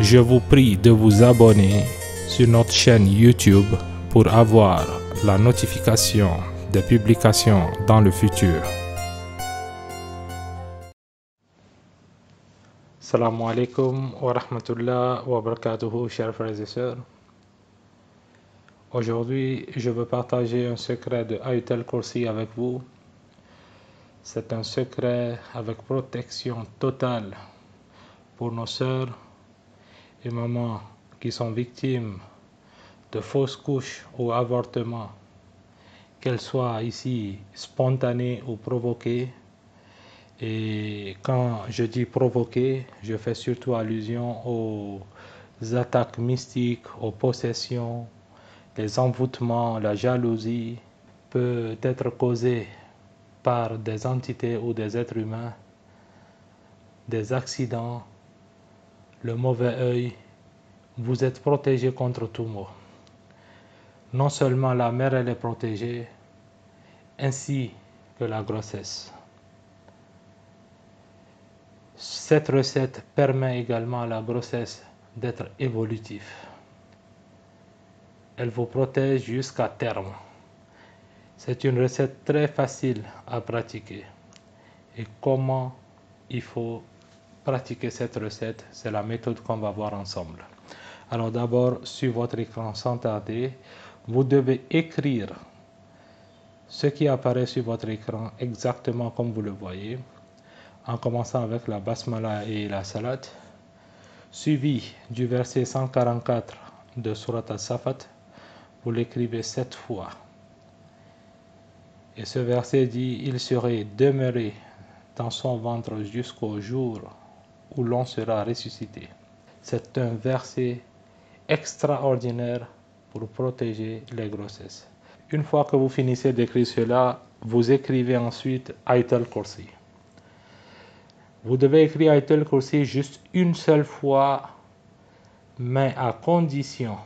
Je vous prie de vous abonner sur notre chaîne YouTube pour avoir la notification des publications dans le futur. Assalamu alaikum wa rahmatullah wa barakatuhu, chers frères et sœurs. Aujourd'hui, je veux partager un secret de Ayatul Kursi avec vous. C'est un secret avec protection totale pour nos sœurs et mamans qui sont victimes de fausses couches ou avortements, qu'elles soient ici spontanées ou provoquées. Et quand je dis provoquées, je fais surtout allusion aux attaques mystiques, aux possessions, les envoûtements, la jalousie peut être causée par des entités ou des êtres humains, des accidents, le mauvais œil. Vous êtes protégé contre tout mot. Non seulement la mère elle est protégée, ainsi que la grossesse. Cette recette permet également à la grossesse d'être évolutive. Elle vous protège jusqu'à terme. C'est une recette très facile à pratiquer. Et comment il faut pratiquer cette recette, c'est la méthode qu'on va voir ensemble. Alors d'abord, sur votre écran sans tarder, vous devez écrire ce qui apparaît sur votre écran exactement comme vous le voyez, en commençant avec la basmala et la salat, suivi du verset 144 de Surat As-Safat. Vous l'écrivez 7 fois. Et ce verset dit: il serait demeuré dans son ventre jusqu'au jour où l'on sera ressuscité. C'est un verset extraordinaire pour protéger les grossesses. Une fois que vous finissez d'écrire cela, vous écrivez ensuite Ayatul Kursi. Vous devez écrire Ayatul Kursi juste une seule fois, mais à condition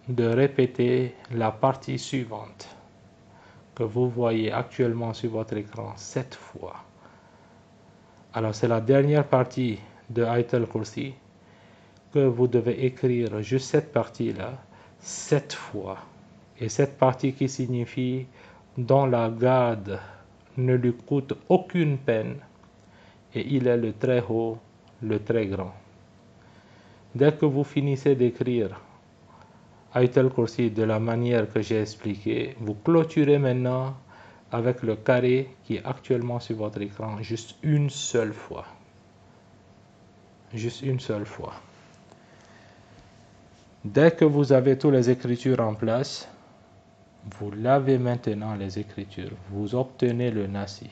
de répéter la partie suivante que vous voyez actuellement sur votre écran 7 fois. Alors c'est la dernière partie de Ayatul Kursi que vous devez écrire juste cette partie-là 7 fois. Et cette partie qui signifie dont la garde ne lui coûte aucune peine et il est le très haut, le très grand. Dès que vous finissez d'écrire Ayatul Kursi de la manière que j'ai expliqué, vous clôturez maintenant avec le carré qui est actuellement sur votre écran, juste une seule fois. Juste une seule fois. Dès que vous avez toutes les écritures en place, vous lavez maintenant les écritures. Vous obtenez le nasi.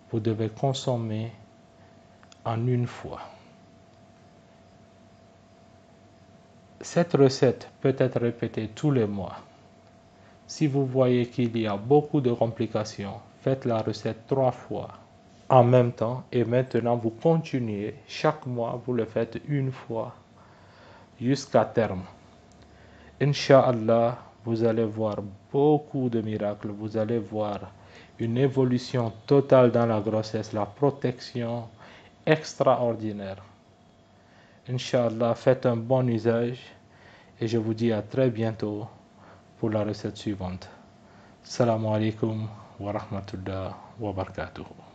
Vous devez consommer en une fois. Cette recette peut être répétée tous les mois. Si vous voyez qu'il y a beaucoup de complications, faites la recette 3 fois en même temps et maintenant vous continuez. Chaque mois, vous le faites une fois jusqu'à terme. Inch'Allah, vous allez voir beaucoup de miracles. Vous allez voir une évolution totale dans la grossesse, la protection extraordinaire. Inch'Allah, faites un bon usage et je vous dis à très bientôt pour la recette suivante. Assalamu alaikum wa rahmatullah wa barakatuh.